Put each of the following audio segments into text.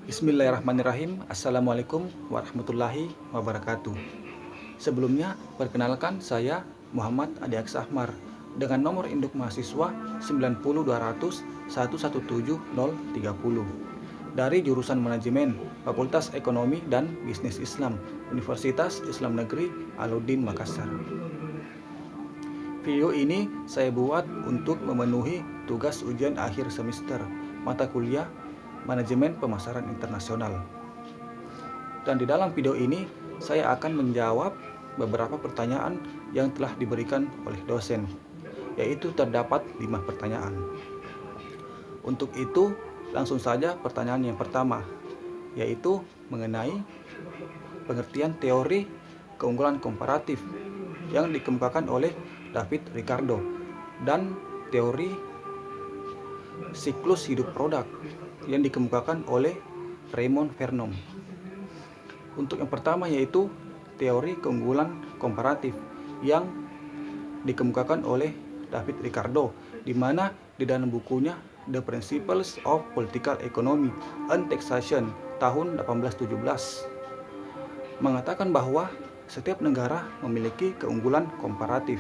Bismillahirrahmanirrahim. Assalamualaikum warahmatullahi wabarakatuh. Sebelumnya, perkenalkan saya Muhammad Adi Aks Ahmar dengan nomor induk mahasiswa 90200117030 dari jurusan Manajemen Fakultas Ekonomi dan Bisnis Islam Universitas Islam Negeri Alauddin Makassar. Video ini saya buat untuk memenuhi tugas ujian akhir semester mata kuliah Manajemen Pemasaran Internasional. Dan di dalam video ini saya akan menjawab beberapa pertanyaan yang telah diberikan oleh dosen, yaitu terdapat 5 pertanyaan. Untuk itu, langsung saja pertanyaan yang pertama, yaitu mengenai pengertian teori keunggulan komparatif yang dikemukakan oleh David Ricardo dan teori siklus hidup produk yang dikemukakan oleh Raymond Vernon. Untuk yang pertama yaitu teori keunggulan komparatif yang dikemukakan oleh David Ricardo, di mana di dalam bukunya The Principles of Political Economy and Taxation tahun 1817 mengatakan bahwa setiap negara memiliki keunggulan komparatif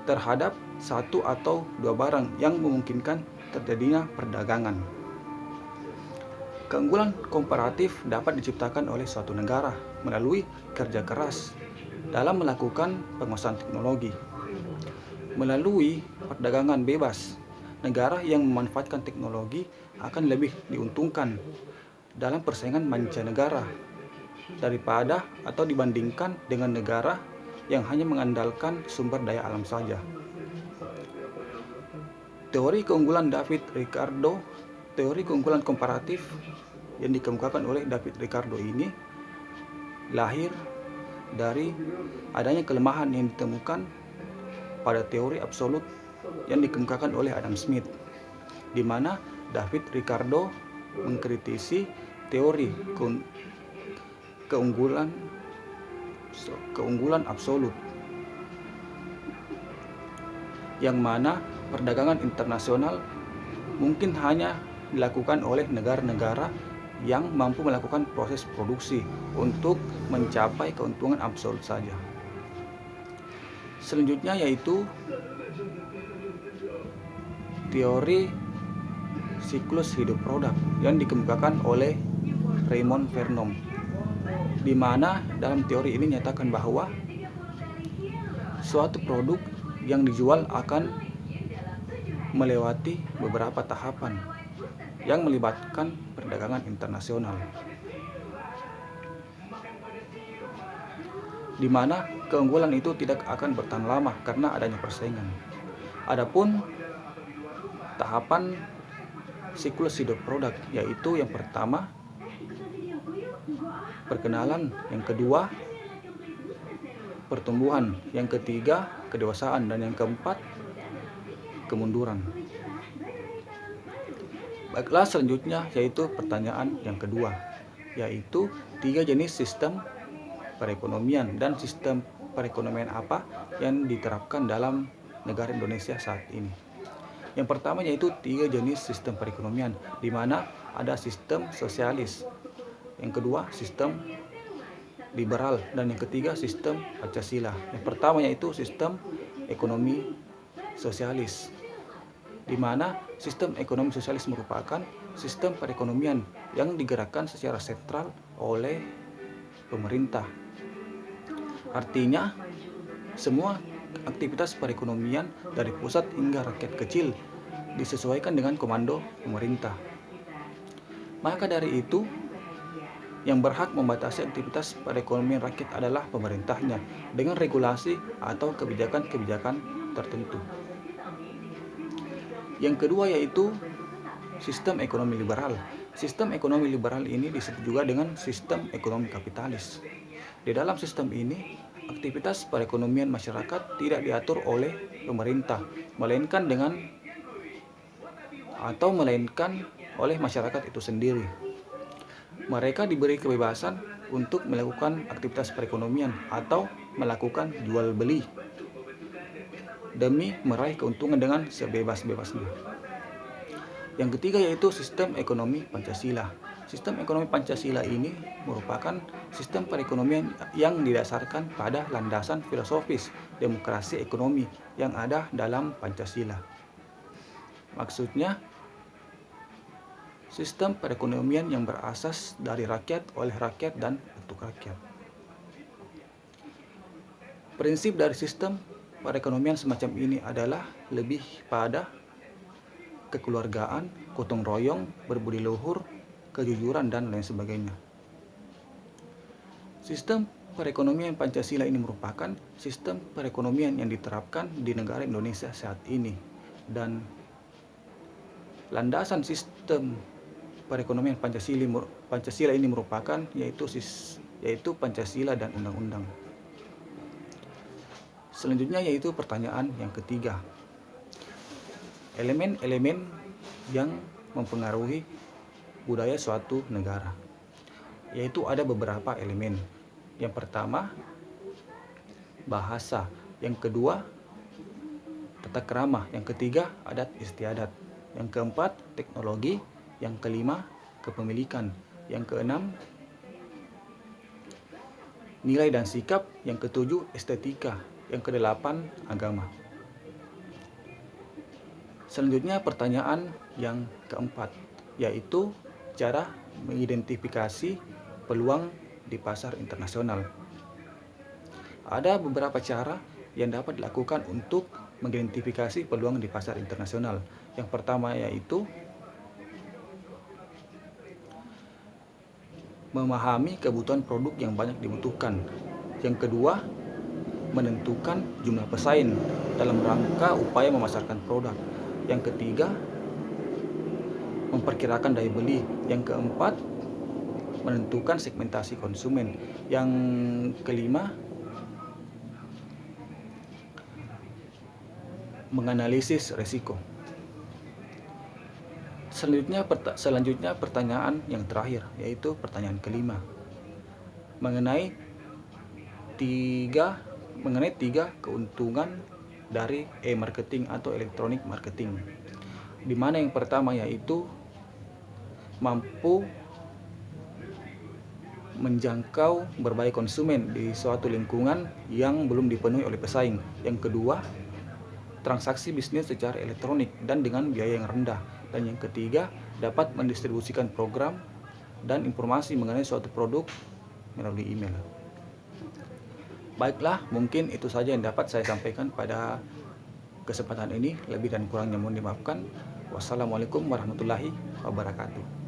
terhadap satu atau dua barang yang memungkinkan terjadinya perdagangan. Keunggulan komparatif dapat diciptakan oleh suatu negara melalui kerja keras dalam melakukan penguasaan teknologi. Melalui perdagangan bebas, negara yang memanfaatkan teknologi akan lebih diuntungkan dalam persaingan mancanegara daripada atau dibandingkan dengan negara yang hanya mengandalkan sumber daya alam saja. Teori keunggulan David Ricardo, teori keunggulan komparatif yang dikemukakan oleh David Ricardo ini lahir dari adanya kelemahan yang ditemukan pada teori absolut yang dikemukakan oleh Adam Smith, di mana David Ricardo mengkritisi teori keunggulan absolut, yang mana perdagangan internasional mungkin hanya dilakukan oleh negara-negara yang mampu melakukan proses produksi untuk mencapai keuntungan absolut saja. Selanjutnya yaitu teori siklus hidup produk yang dikemukakan oleh Raymond Vernon, di mana dalam teori ini nyatakan bahwa suatu produk yang dijual akan melewati beberapa tahapan yang melibatkan perdagangan internasional, di mana keunggulan itu tidak akan bertahan lama karena adanya persaingan. Adapun tahapan siklus hidup produk yaitu yang pertama perkenalan, yang kedua pertumbuhan, yang ketiga kedewasaan, dan yang keempat kemunduran. Baiklah, selanjutnya yaitu pertanyaan yang kedua, yaitu 3 jenis sistem perekonomian dan sistem perekonomian apa yang diterapkan dalam negara Indonesia saat ini. Yang pertama yaitu 3 jenis sistem perekonomian, di mana ada sistem sosialis, yang kedua sistem liberal, dan yang ketiga sistem Pancasila. Yang pertama yaitu sistem ekonomi sosialis, di mana sistem ekonomi sosialis merupakan sistem perekonomian yang digerakkan secara sentral oleh pemerintah. Artinya, semua aktivitas perekonomian dari pusat hingga rakyat kecil disesuaikan dengan komando pemerintah. Maka dari itu, yang berhak membatasi aktivitas perekonomian rakyat adalah pemerintahnya dengan regulasi atau kebijakan-kebijakan tertentu. Yang kedua yaitu sistem ekonomi liberal. Sistem ekonomi liberal ini disebut juga dengan sistem ekonomi kapitalis. Di dalam sistem ini, aktivitas perekonomian masyarakat tidak diatur oleh pemerintah, melainkan oleh masyarakat itu sendiri. Mereka diberi kebebasan untuk melakukan aktivitas perekonomian atau melakukan jual beli demi meraih keuntungan dengan sebebas-bebasnya. Yang ketiga yaitu sistem ekonomi Pancasila. Sistem ekonomi Pancasila ini merupakan sistem perekonomian yang didasarkan pada landasan filosofis demokrasi ekonomi yang ada dalam Pancasila. Maksudnya, sistem perekonomian yang berasas dari rakyat, oleh rakyat, dan untuk rakyat. Prinsip dari sistem perekonomian semacam ini adalah lebih pada kekeluargaan, gotong royong, berbudi luhur, kejujuran, dan lain sebagainya. Sistem perekonomian Pancasila ini merupakan sistem perekonomian yang diterapkan di negara Indonesia saat ini, dan landasan sistem perekonomian Pancasila ini merupakan yaitu Pancasila dan undang-undang. Selanjutnya yaitu pertanyaan yang ketiga. Elemen-elemen yang mempengaruhi budaya suatu negara. Yaitu ada beberapa elemen. Yang pertama, bahasa. Yang kedua, tata krama. Yang ketiga, adat istiadat. Yang keempat, teknologi. Yang kelima, kepemilikan. Yang keenam, nilai dan sikap. Yang ketujuh, estetika. Yang kedelapan, agama. Selanjutnya pertanyaan yang keempat, yaitu cara mengidentifikasi peluang di pasar internasional. Ada beberapa cara yang dapat dilakukan untuk mengidentifikasi peluang di pasar internasional. Yang pertama yaitu memahami kebutuhan produk yang banyak dibutuhkan. Yang kedua, menentukan jumlah pesaing dalam rangka upaya memasarkan produk. Yang ketiga, memperkirakan daya beli. Yang keempat, menentukan segmentasi konsumen. Yang kelima, menganalisis risiko. Selanjutnya pertanyaan yang terakhir, yaitu pertanyaan kelima, mengenai tiga keuntungan dari e-marketing atau electronic marketing. Di mana yang pertama yaitu mampu menjangkau berbagai konsumen di suatu lingkungan yang belum dipenuhi oleh pesaing. Yang kedua, transaksi bisnis secara elektronik dan dengan biaya yang rendah. Dan yang ketiga, dapat mendistribusikan program dan informasi mengenai suatu produk melalui email. Baiklah, mungkin itu saja yang dapat saya sampaikan pada kesempatan ini. Lebih dan kurangnya mohon dimaafkan. Wassalamualaikum warahmatullahi wabarakatuh.